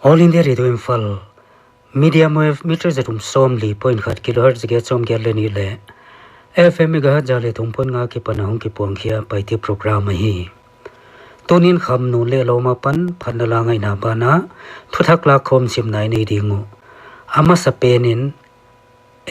All India Radio Infal Medium wave meter zatum somli 0.4 kHz ge chom ge le ni le FM megahertz jale thumpon nga ki panahung ki pongkhia paiti program hi tonin kham nu le loma pan phanala ngai na bana thuthak la khom sim nai nei dingu ama sapenin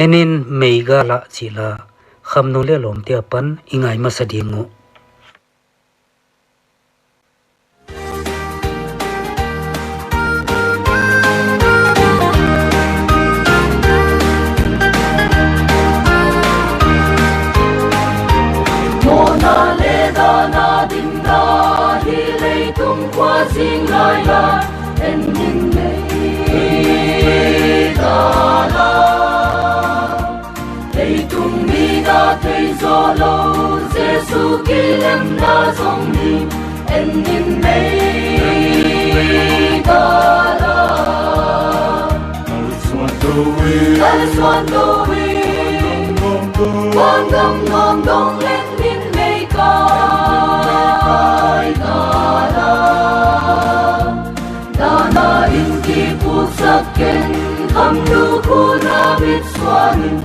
enin meiga la chila kham nu le lom te pan ingai ma sadingu qua riêng lại là em nhìn thấy ta la thấy tung mi đã thấy gió lâu Giêsu kỹ em đã giống đi em nhìn thấy ta la Al suan quan gầm ngòm đông lên nhìn mây cài ta la Dana inki pusaken kamdu kuna bitswanin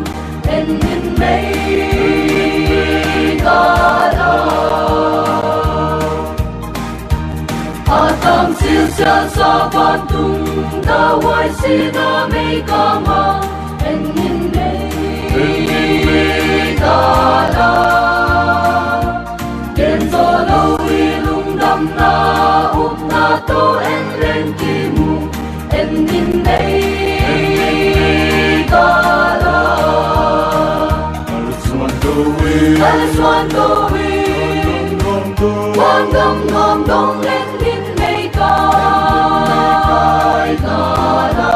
enin meigala Atam silsia sabatung dawai sida meigama enin meigala Genzo lo ilung dam na up na to en len ki mu en nin nei gala Al suan do wi Quan gam ngom dong len nin nei kai gala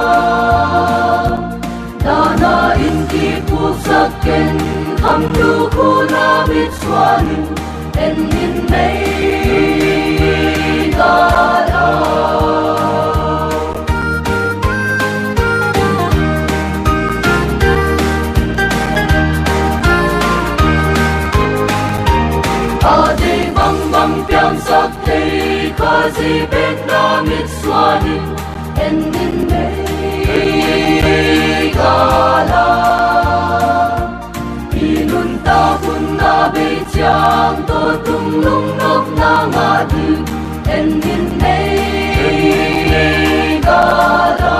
Dana in ki pusaken kam du kuna bitswanin en nin nei gala Ade bang bang piang sak tei kazi ben na mitswanin en nin nei gala Inun ta pun na be chiang to tung lung nok na nga du en nin nei gala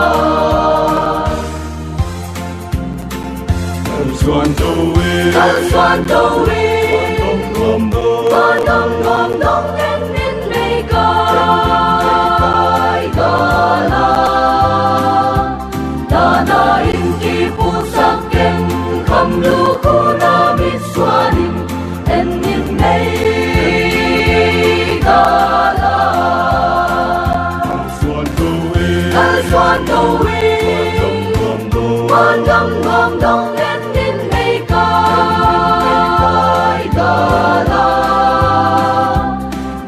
Al suan to wi Quan gom ngom dong en nin nei kai gala Dana in ki pusaken kam lu kuna bitswanin en nin nei gala Al suan to wi Quan gom ngom dong en nin nei kai gala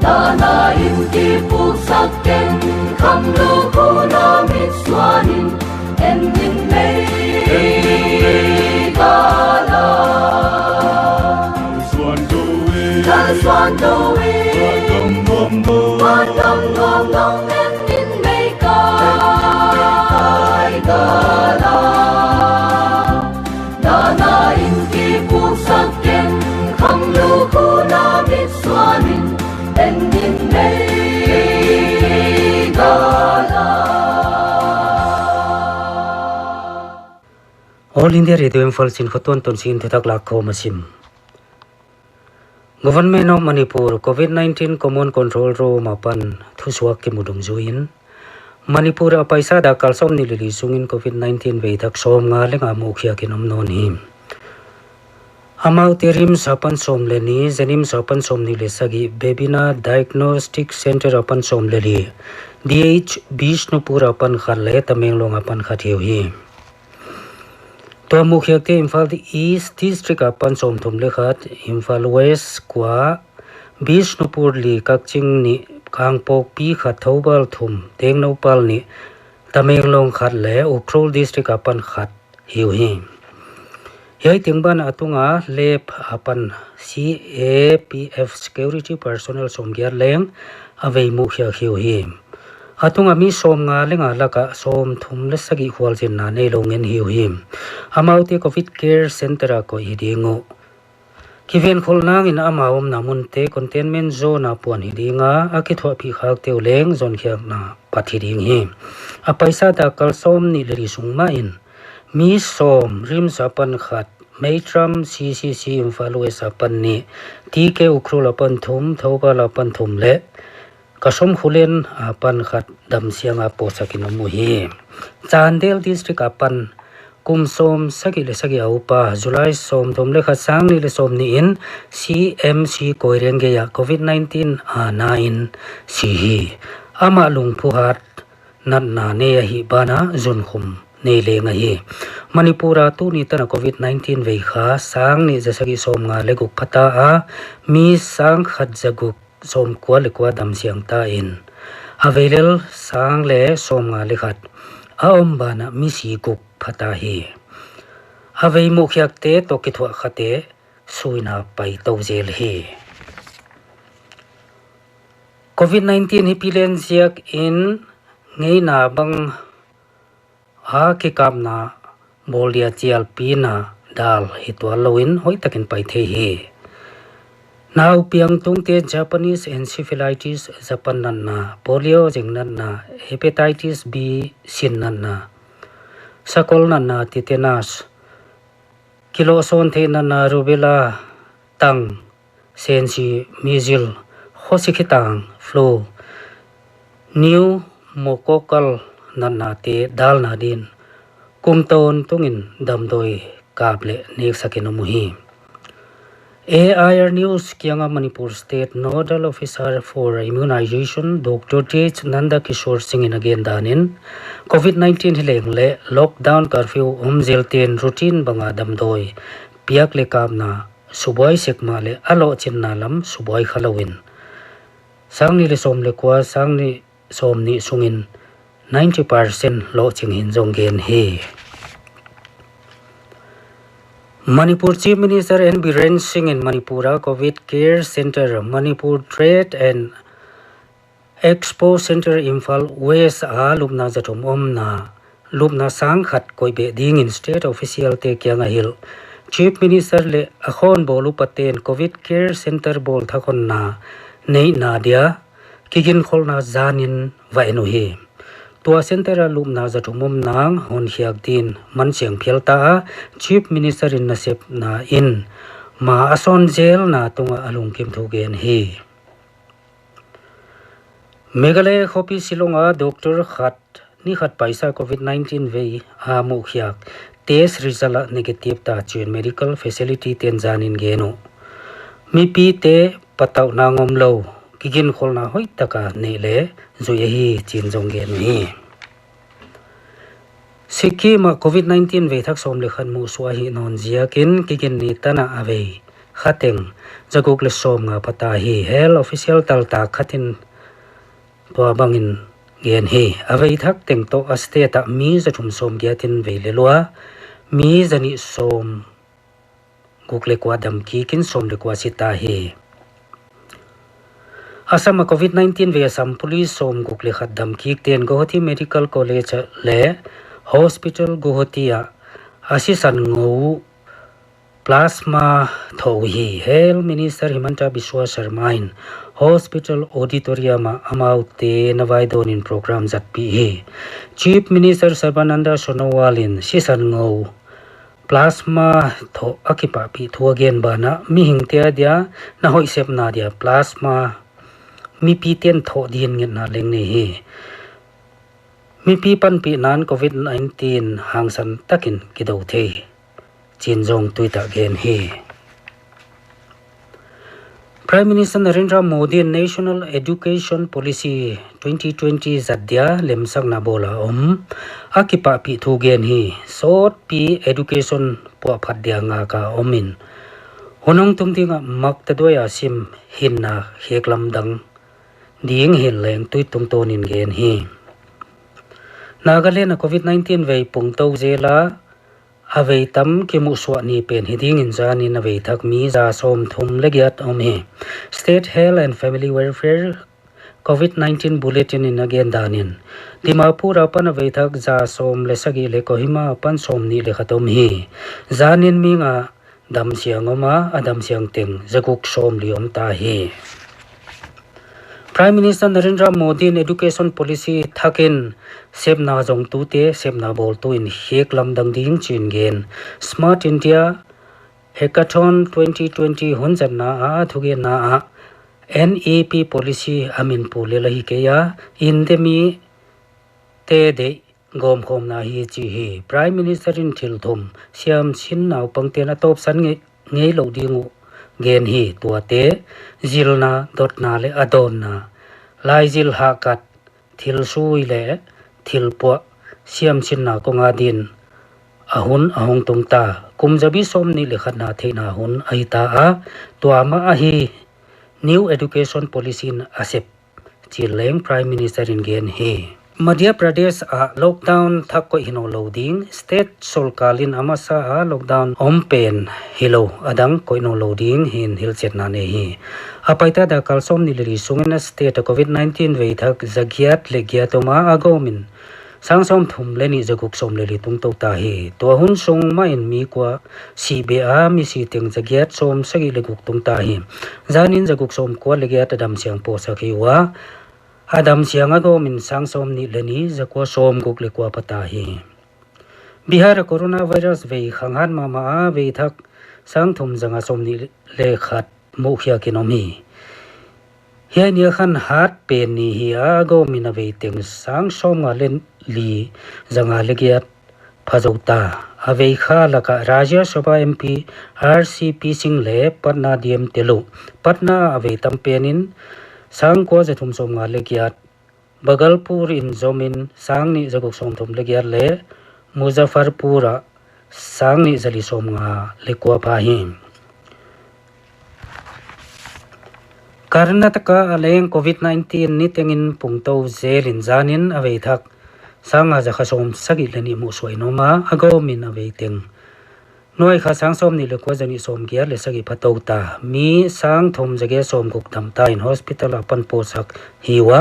Dana in ki pusaken kam lu kuna bitswanin en nin nei gala Al suan to wi Quan gom ngom dong en nin nei kai gala Dana in ki pusaken kam lu kuna bitswanin en nin nei gala All India Radio Infal sin khaton ton sin thutak la kho masim Government of Manipur COVID-19 Common Control Room apan thuswak ki mudung join Manipur a paisa da kalsom ni lili sungin COVID-19 ve thak som nga lenga mukhia kinom non him Amau terim sapan som leni zenim sapan som ni le sagi Bebina Diagnostic Center apan som leli DH Bishnupur apan khalle Tamenglong apan khatheu hi To mukhia ke Imphal East District apan som thum le khat Imphal West kwa Bishnupur li kakching ni Kangpok pi khat thobal thum Tengnopal ni Tamenglong khat le Ukhrul District apan khat hiu hi Yai tingban atunga lep apan CAPF security personnel somgyar leng avei mukhia hiu hi atung ami som nga lenga laka som thum le sagi khwal jin na nei longen hiu him amauti covid care center ko idingo kiven kholnang in amaom namun te containment zone apuan hidinga akithwa phi khak teu leng zon khiak na pathiring hi a paisa da kal som ni leri sungma in mi som rim sapan khat Maitram CCC Imfalu Sapan ni TK Ukrul apan thum thoba lapan thum le kasom khulen apan khat dam siang a posakin mu hi Chandel district apan kumsom sagi le sagi aupa July som thum le khasang ni le som ni in CMC koirenge ya COVID-19 a9 si hi ama lungphu hat nat na ne hi bana zun khum nei le nga hi Manipura tu ni tana COVID-19 vei kha sang ni jasagi som nga le guk phata a mi sang khat jaguk som kwa le kwa dam siang ta in availal sang le som nga le khat aom bana mi si guk phata hi avei mu khyak te to ki thwa khate suina pai to zel hi COVID-19 hi pilen ziak in ngei na bang ha ki kam na bolia chial pina dal hitwa loin hoi takin pai the hi now piang tung te Japanese encephalitis Japan nan na polio jing nan na hepatitis B sin nan na sakol nan na tetanus kiloson the nan na rubella tang sensi measles hosikitang flu new mokokal nan na te dal na din kumton tungin damdoi kable nek sakino muhi AIR News Kianga Manipur State Nodal Officer for Immunization Dr. Tej Nanda Kishore Singh in again danin COVID-19 hileng le lockdown curfew zelten routine banga damdoi piak le kamna suboi sekma le alo chin nalam suboi khalawin sangni le som le kwa sangni somni sungin 90% lo chinghin jonggen he Manipur Chief Minister N. Biren Singh in Manipura COVID Care Center Manipur Trade and Expo Center Imphal West a lubna jatum omna lubna sang khat koibe ding in state official te kyanga hil Chief Minister le akhon bolu paten COVID Care Center bol thakon na nei nadia kigin kholna zanin va enu hi tua center alumna zatumum nang hon hiak din man cheng phelta Chief Minister in nasep na in ma ason jail na tunga alung kim thugen hi Meghalaya khopi silonga Dr. Khat ni khat paisa COVID-19 vei a mu khiak test result negative ta chen medical facility ten janin geno mi pi te pataw na ngom lo kigin kholna hoi taka nele zoyehi chinjong gen hi Sikkim COVID-19 ve thak som le khan mu swa hi non ziakin kigin ni tana ave khateng jaguk le som nga pata hi health official tal ta khatin to bangin gen hi ave thak teng to aste ta mi zathum som giatin ve le lwa mi zani som gukle kwa dam ki kin som le kwa sita hi Assam COVID-19 ve Assam police som gukle khat dam ki ten Guwahati Medical College le hospital Guwahatiya asisan ngo plasma thohi health minister Himanta Biswa Sharma in hospital auditorium amaute navaidon in program zat pi hi Chief Minister Sarbananda Sonowal in sisan ngo plasma tho akipa pi thuagen bana mi hingtia dia na hoi sep na dia plasma mi pi ten tho din nge na leng ne hi mi pi pan pi nan COVID-19 hangsan takin kidau the chinjong tuita gen hi Prime Minister Narendra Modi National Education Policy 2020 zadya lemsang na bola akipa pi thu gen hi sot pi education po phadya nga ka omin honong tumtinga maktadoya sim hinna heklam dang ding hin leng tui tungtonin gen hi Nagaland COVID-19 vei pungto zela avei tam ki mu swa ni pen hiding in jani na vei thak mi za som thum legiat hi State Health and Family Welfare COVID-19 bulletin in again danin Dimapur apan avethak za som le sagi le Kohima apan som ni le khatom hi zanin mi nga dam siang oma adam siang teng zaguk som liom ta hi Prime Minister Narendra Modi in education policy thakin sepna jong tu te sepna bol tu in hek lam dang ding chin gen Smart India Hackathon 2020 hunjam na a thuge na a NEP policy amin pule lahi ke ya indemi te de gom khom na hi chi hi Prime Minister in thil thum siam sin naw pangte na top san ngei lo dingu gen hi tuate zilna dotna le adonna lai zil hakat thil sui le thil po siam sin na ko nga din ahun ahong tungta kumjabi som ni le khatna theina hun aita a tuama a hi new education policy in asep chileng Prime Minister in gen hi Madhya Pradesh a lockdown thak ko hino loading state solkalin amasa a lockdown ompen hilo adang ko hino loading hin hilchet na ne hi apaita da kalsom ni ri sungena state COVID-19 ve thak zagiat le giatoma agomin sangsom thum leni jaguk som leli tung to ta hi to hun sung ma in mi kwa CBA mi si teng zagiat som sagi le guk tung ta hi zanin jaguk som kwa le giat adam siang po sakhi wa Adam siang ago min sangsom ni leni zakwa som guk le kwa pata hi Bihar coronavirus ve khanghan mama a ve thak sang thum janga som ni le khat mukhya kinomi Hian ni khan hat pen ni hi ago min ve teng sang som nga len li janga le giat phajauta ave kha laka Rajya Sabha MP RCP Singh le Patna DM Telu Patna ave tampenin sang ko je thum som nga le giat Bagalpur in zomin sang ni jaguk som thum le giat le Muzaffarpur sang ni jali som nga le kwa pa hi Karnataka aleng COVID-19 ni tengin pungto zelin zanin ave thak sanga ja khasom sagi leni mu soinoma ago min ave teng noi kha sang som ni le ko jani som gia le sagi patauta mi sang thom jage som guk tham ta in hospital apan posak hiwa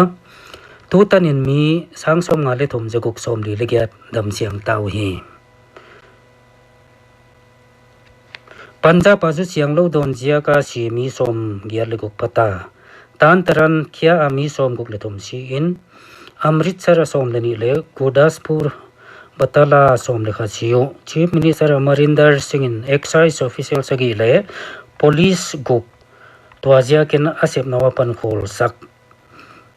tu tanin mi sang som nga le thom jaguk som li le giat dam siang tau hi Punjab azu siang lo don jia ka si mi som gia le guk pata tan taran khia ami som guk le thom si in Amritsar som le ni le Gurdaspur Batala som le khachiu Chief Minister Amarinder Singh in excise official sagi le police guk twajia ken asep nawapan khol sak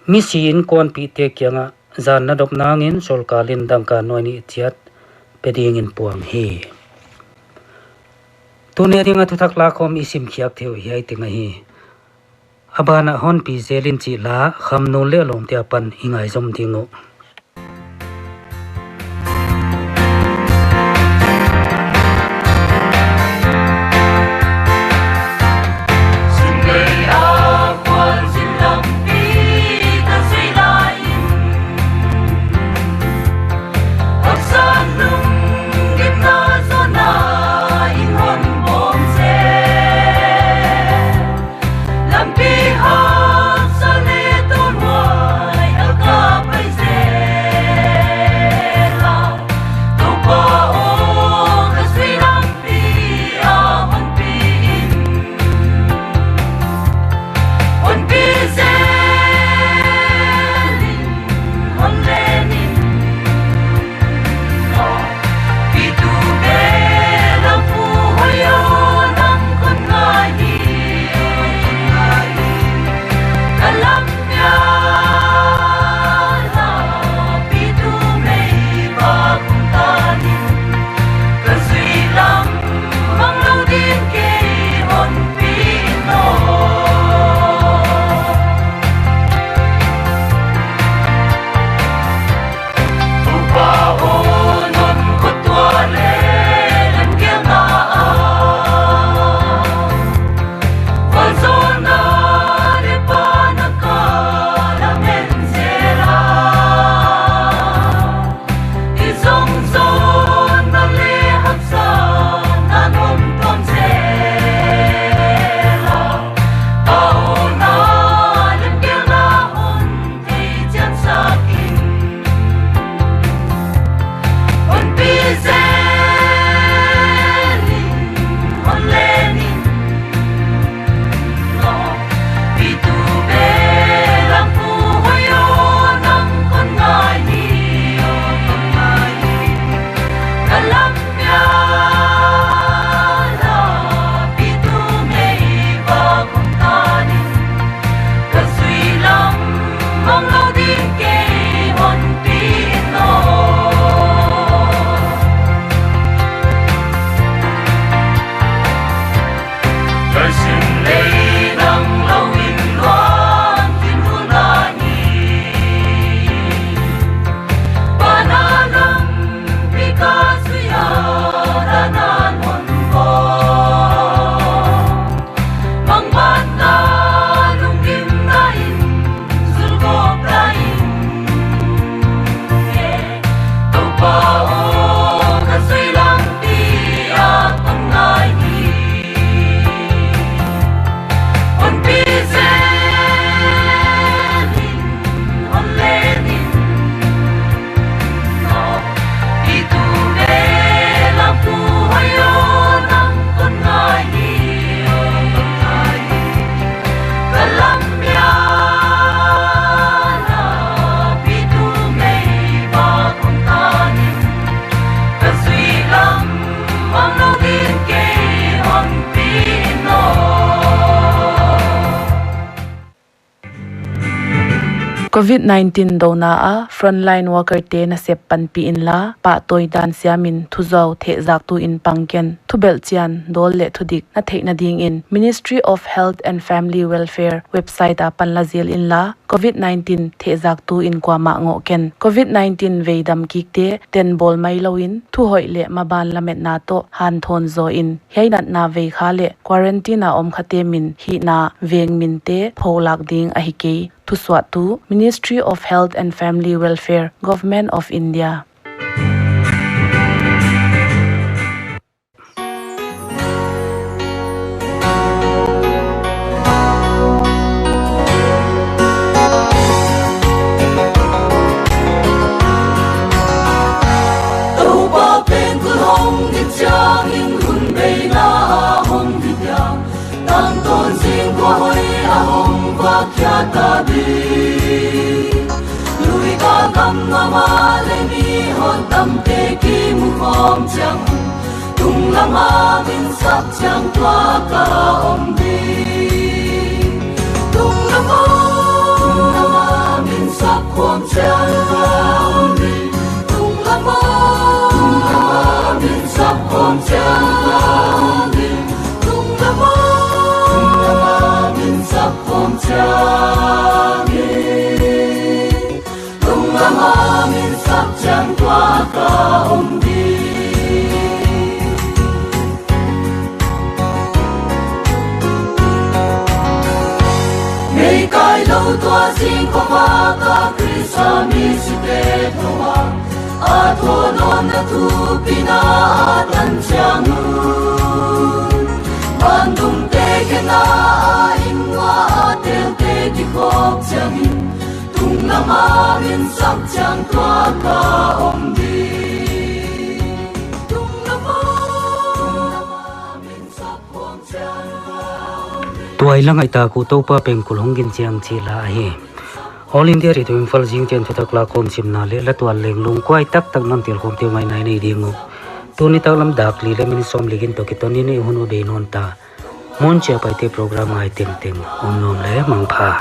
misi in kon pi te kyanga zan na dop nangin solkalin dangka noini thiat peding in puang hi tune ringa thuthak la khom isim khiak theu hi tinga hi abana hon pi zelin chi la khamnu le lom te pan hingai zom dingo Lampi hot sa le ton wai al ka pai se COVID-19 dona a frontline worker te na sep pan pi in la pa toy dan siamin thuzau the zak tu in pangken thubel chian dol le thudik na theina ding in Ministry of Health and Family Welfare website a panla zel in la COVID-19 the zak tu in kwa ma ngo ken COVID-19 veidam ki te ten bol mai loin thu hoi le ma ban lamet na to han thon zo in heinat na ve kha le quarantine a om khate min hi na veng min te pholak ding a hi ke Tuswatu, Ministry of Health and Family Welfare, Government of India. Ta bi lui ka kam na ma le mi hon tam te ki mu khom chang tung la ma bin sap chang twa ka om bi tung la ma bin sap khom chang twa om bi tung la ma bin sap khom chang twa om bi tung la ma bin sap khom chang min sap chang twa ka om di ngày kai lo tua sing ko ma ka krisa mi si te towa a tho non na tu pina tan chang bandung te ke na in wa te te ki khop chang tung la ma min sap chang twa ka om di tung la ma min sap khom chang tuai lang ai ta ku to pa peng kul hongin chiang chi la hi all india ri tuim fal jing chen thutak la kom sim na le la twal leng lung kwai tak tak nam tel khom te mai nai nei dingu tuni ta lam dak li le min som ligin to ki toni ni hunu be non ta mon che pai te program ai tem tem om nom le mang pha